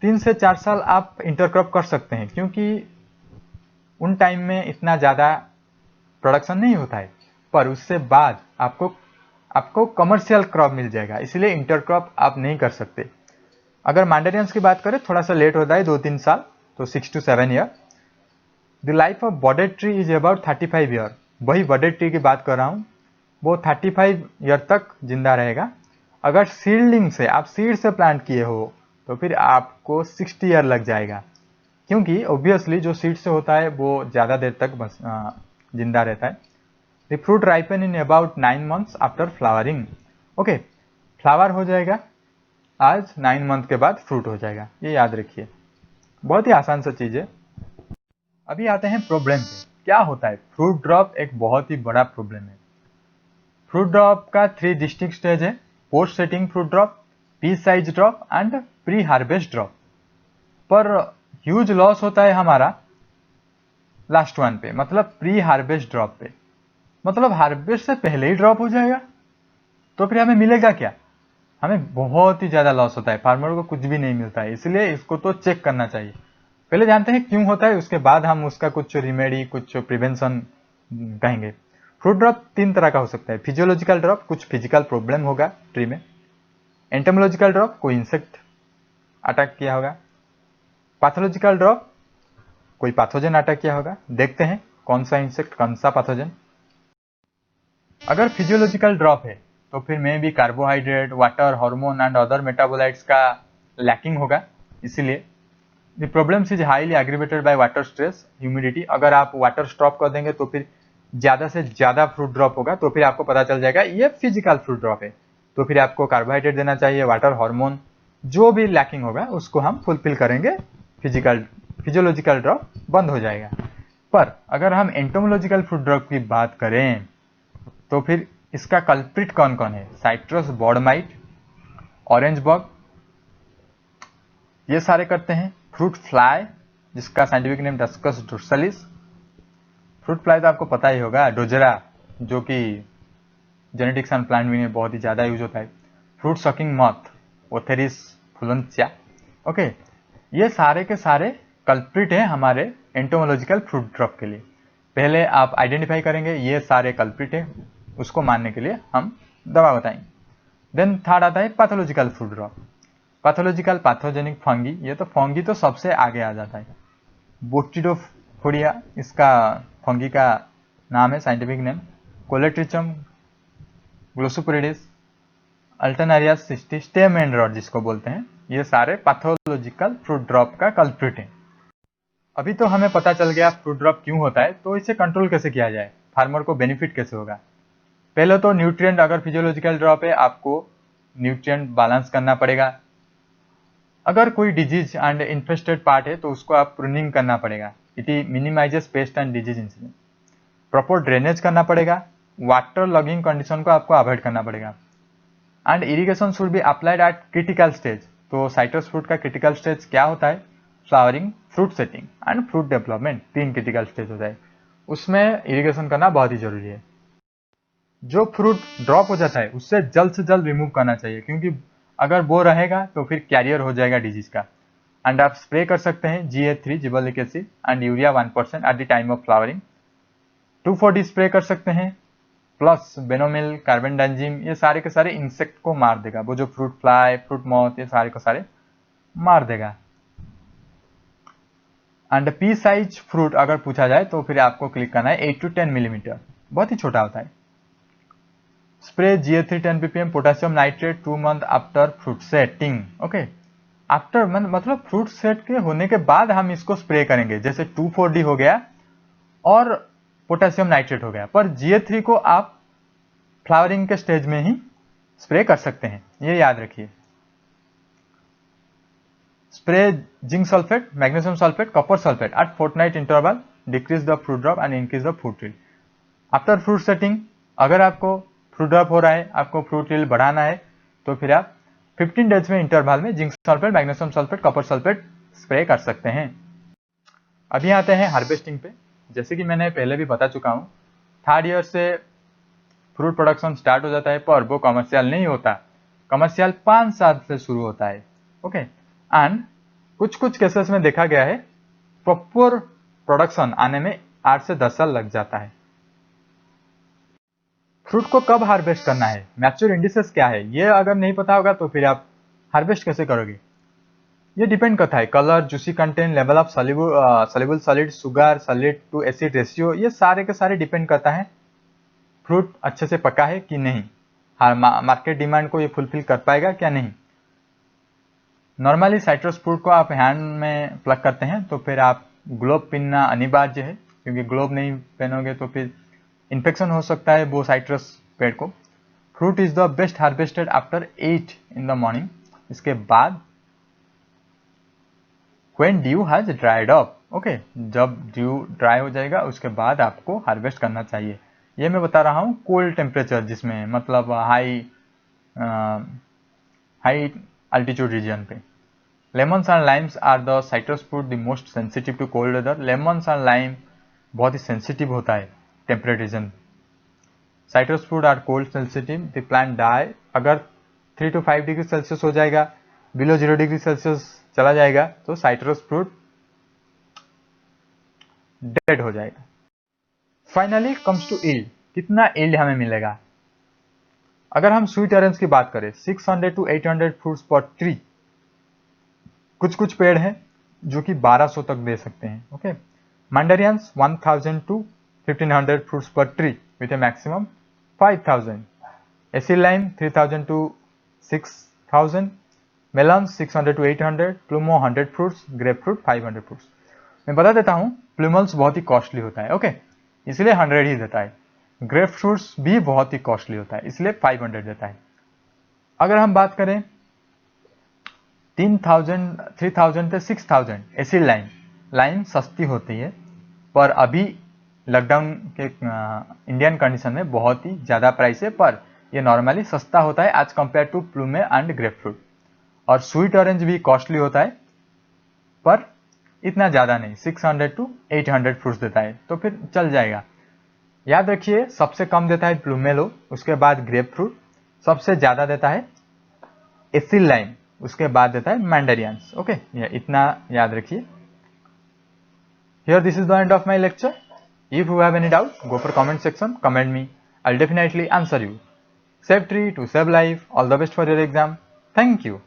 3 से 4 साल आप इंटरक्रॉप कर सकते हैं क्योंकि उन टाइम में इतना ज़्यादा प्रोडक्शन नहीं होता है, पर उससे बाद आपको कमर्शियल क्रॉप मिल जाएगा, इसलिए इंटरक्रॉप आप नहीं कर सकते। अगर मैंडेरियंस की बात करें थोड़ा सा लेट होता है 2-3 साल, तो 6 to 7 year. The life of budded tree is about 35 year. वही बडेड ट्री की बात कर रहा हूँ, वो 35 ईयर तक जिंदा रहेगा। अगर सीडलिंग से आप सीड से प्लांट किए हो तो फिर आपको 60 ईयर लग जाएगा, क्योंकि ऑब्वियसली जो सीड से होता है वो ज़्यादा देर तक बस जिंदा रहता है। The fruit ripen in about 9 months after flowering. Okay, flower हो जाएगा आज, 9 month के बाद फ्रूट हो जाएगा, ये याद रखिए। बहुत ही आसान सा चीज़ है। अभी आते हैं प्रॉब्लम पे। क्या होता है फ्रूट ड्रॉप? एक बहुत ही बड़ा प्रॉब्लम है। फ्रूट ड्रॉप का 3 डिस्टिंक्ट स्टेज है: post setting fruit drop, P size drop and pre harvest drop. पर ह्यूज लॉस होता है हमारा लास्ट वन पे, मतलब प्री हार्वेस्ट ड्रॉप पे। मतलब हार्वेस्ट से पहले ही ड्रॉप हो जाएगा, तो फिर हमें मिलेगा क्या? हमें बहुत ही ज्यादा लॉस होता है, फार्मर को कुछ भी नहीं मिलता है। इसलिए इसको तो चेक करना चाहिए। पहले जानते हैं क्यों होता है, उसके बाद हम उसका कुछ रेमेडी, कुछ प्रिवेंशन कहेंगे। फ्रूट ड्रॉप 3 तरह का हो सकता है। फिजियोलॉजिकल ड्रॉप, कुछ फिजिकल प्रॉब्लम होगा ट्री में। एंटोमोलॉजिकल ड्रॉप, कोई इंसेक्ट अटैक किया होगा। पैथोलॉजिकल ड्रॉप, कोई पैथोजन अटैक किया होगा। देखते हैं कौन सा इंसेक्ट, कौन सा पैथोजन। अगर फिजियोलॉजिकल ड्रॉप है तो फिर में भी carbohydrate, water, hormone and other metabolites का लैकिंग होगा। इसीलिए the problems is highly aggravated by water stress, humidity. अगर आप वाटर स्टॉप कर देंगे तो फिर ज़्यादा से ज़्यादा फ्रूट ड्रॉप होगा, तो फिर आपको पता चल जाएगा ये फिजिकल फ्रूट ड्रॉप है। तो फिर आपको कार्बोहाइड्रेट देना चाहिए, वाटर, हार्मोन, जो भी लैकिंग होगा उसको हम फुलफिल करेंगे, फिजियोलॉजिकल ड्रॉप बंद हो जाएगा। पर अगर हम एंटोमोलॉजिकल फ्रूट ड्रॉप की बात करें तो फिर इसका कल्प्रिट कौन कौन है? Citrus bud mite, orange bug, ये सारे करते हैं। फ्रूट फ्लाई, जिसका scientific name Dacus dorsalis. Fruit fly तो आपको पता ही होगा, डोजरा, जो कि जेनेटिक्स एंड प्लांट में बहुत ही ज़्यादा यूज होता है। Fruit sucking moth, Othreis fullonia. Okay, ये सारे के सारे कल्प्रिट हैं हमारे एंटोमोलॉजिकल फ्रूट ड्रॉप के लिए। पहले आप आइडेंटिफाई करेंगे ये सारे कल्प्रिट हैं, उसको मानने के लिए हम दवा बताएंगे। देन थर्ड आता है pathological fruit drop. Pathological pathogenic fungi, ये तो फंगी तो सबसे आगे आ जाता है। बोस्टिडोफोडिया इसका फंगी का नाम है, scientific name. Colletotrichum gloeosporioides, Alternaria citri, stem end rot जिसको बोलते हैं, ये सारे पैथोलॉजिकल फ्रूट ड्रॉप का कल्प्रिट है। अभी तो हमें पता चल गया फ्रूट ड्रॉप क्यों होता है, तो इसे कंट्रोल कैसे किया जाए, फार्मर को बेनिफिट कैसे होगा। पहले तो न्यूट्रिएंट, अगर फिजियोलॉजिकल ड्रॉप है आपको न्यूट्रिएंट बैलेंस करना पड़ेगा। अगर कोई डिजीज एंड इन्फेस्टेड पार्ट है तो उसको आप प्रूनिंग करना पड़ेगा, it minimises paste and disease incident. Proper drainage करना पड़ेगा, वाटर लॉगिंग कंडीशन को आपको अवॉइड करना पड़ेगा, and irrigation should be applied at critical stage. तो साइट्रस फ्रूट का क्रिटिकल स्टेज क्या होता है, flowering, fruit setting and fruit development, 3 critical stage होता है, उसमें इरिगेशन करना बहुत ही जरूरी है। जो फ्रूट ड्रॉप हो जाता है उससे जल्द से जल्द रिमूव करना चाहिए, क्योंकि अगर वो रहेगा तो फिर कैरियर हो जाएगा डिजीज का। एंड आप स्प्रे कर सकते हैं GA3 gibberellic acid and urea 1% at the time of flowering. 2,4-D spray कर सकते हैं, प्लस बेनोमिल, कार्बेंडाजिम, ये सारे के सारे इंसेक्ट को मार देगा, वो जो फ्रूट फ्लाई, फ्रूट मॉथ, ये सारे के सारे मार देगा। एंड पी साइज फ्रूट अगर पूछा जाए तो फिर आपको क्लिक करना है 8 to 10 मिलीमीटर, बहुत ही छोटा होता है। Spray GA3 10 ppm potassium nitrate 2 month after fruit setting. Okay, after मतलब फ्रूट सेट के होने के बाद हम इसको स्प्रे करेंगे, जैसे 2,4-D हो गया और पोटेशियम नाइट्रेट हो गया, पर GA3 को आप फ्लावरिंग के स्टेज में ही स्प्रे कर सकते हैं, ये याद रखिए। Spray zinc sulphate, magnesium sulphate, copper sulphate at fortnight interval, decrease the fruit drop and increase the fruit yield. After fruit setting, अगर आपको फ्रूट ड्रॉप हो रहा है, आपको फ्रूट यील्ड बढ़ाना है, तो फिर आप 15 डेज में इंटरवल में zinc sulphate, magnesium sulphate, copper sulphate spray कर सकते हैं। अभी आते हैं हार्वेस्टिंग पे। जैसे कि मैंने पहले भी बता चुका हूँ, 3rd ईयर से फ्रूट प्रोडक्शन स्टार्ट हो जाता है, पर वो कमर्शियल नहीं होता, कमर्शियल 5 साल से शुरू होता है। ओके, एंड कुछ कुछ केसेस में देखा गया है प्रॉपर प्रोडक्शन आने में 8 से 10 साल लग जाता है। फ्रूट को कब हार्वेस्ट करना है, मैच्योर इंडिसेस क्या है, ये अगर नहीं पता होगा तो फिर आप हार्वेस्ट कैसे करोगे, ये डिपेंड करता है colour, juicy content, level of soluble solid, sugar, solid to acid ratio, ये सारे के सारे डिपेंड करता है फ्रूट अच्छे से पका है कि नहीं, मार्केट डिमांड को ये फुलफिल कर पाएगा क्या नहीं। नॉर्मली साइट्रस फ्रूट को आप हैंड में प्लग करते हैं तो फिर आप ग्लोव पहनना अनिवार्य है, क्योंकि ग्लोव नहीं पहनोगे तो फिर इन्फेक्शन हो सकता है वो साइट्रस पेड़ को। Fruit is the best harvested after 8 in the morning, इसके बाद when dew has dried up। Okay, जब ड्यू ड्राई हो जाएगा उसके बाद आपको हार्वेस्ट करना चाहिए। ये मैं बता रहा हूँ कोल्ड टेम्परेचर, जिसमें मतलब हाई अल्टीट्यूड रीजन पे। Lemons and limes are the citrus fruit the most sensitive to cold weather. Lemons and lime बहुत ही सेंसिटिव होता है temperate region. Citrus fruit are cold sensitive, the plant die अगर 3 to 5 degree Celsius हो जाएगा, below 0 degree Celsius चला जाएगा तो साइट्रस फ्रूट डेड हो जाएगा। फाइनली कम्स टू यील्ड, कितना यील्ड हमें मिलेगा। अगर हम स्वीट ऑरेंज की बात करें 600 to 800 फ्रूट्स पर ट्री, कुछ कुछ पेड़ हैं जो कि 1200 तक दे सकते हैं। ओके, मैंडेरियंस 1000 to 1500 फ्रूट्स पर tree with A maximum 5000। Acid lime 3000 to 6000, melons 600 to 800, प्लूमो 100 fruits, grep fruit 500 fruits. मैं बता देता हूँ प्लूमल्स बहुत ही कॉस्टली होता है, ओके, इसलिए 100 ही देता है। ग्रेप फ्रूट्स भी बहुत ही कॉस्टली होता है, इसलिए 500 देता है। अगर हम बात करें 3000 से 6000, एसिड लाइम सस्ती होती है, पर अभी लॉकडाउन के इंडियन कंडीशन में बहुत ही ज़्यादा प्राइस है, पर ये नॉर्मली सस्ता होता है एज कम्पेयर टू प्लूमे एंड ग्रेप फ्रूट। और स्वीट ऑरेंज भी कॉस्टली होता है, पर इतना ज़्यादा नहीं, 600 to 800 फ्रूट्स देता है, तो फिर चल जाएगा। याद रखिए सबसे कम देता है प्लूमेलो, उसके बाद ग्रेप फ्रूट, सबसे ज़्यादा देता है एसिड लाइम, उसके बाद देता है मैंडेरियंस। ओके, ये इतना याद रखिए। Here this is the end of my lecture. If you have any doubt, go for comment section, comment me. I'll definitely answer you. Save tree to save life. All the best for your exam. Thank you.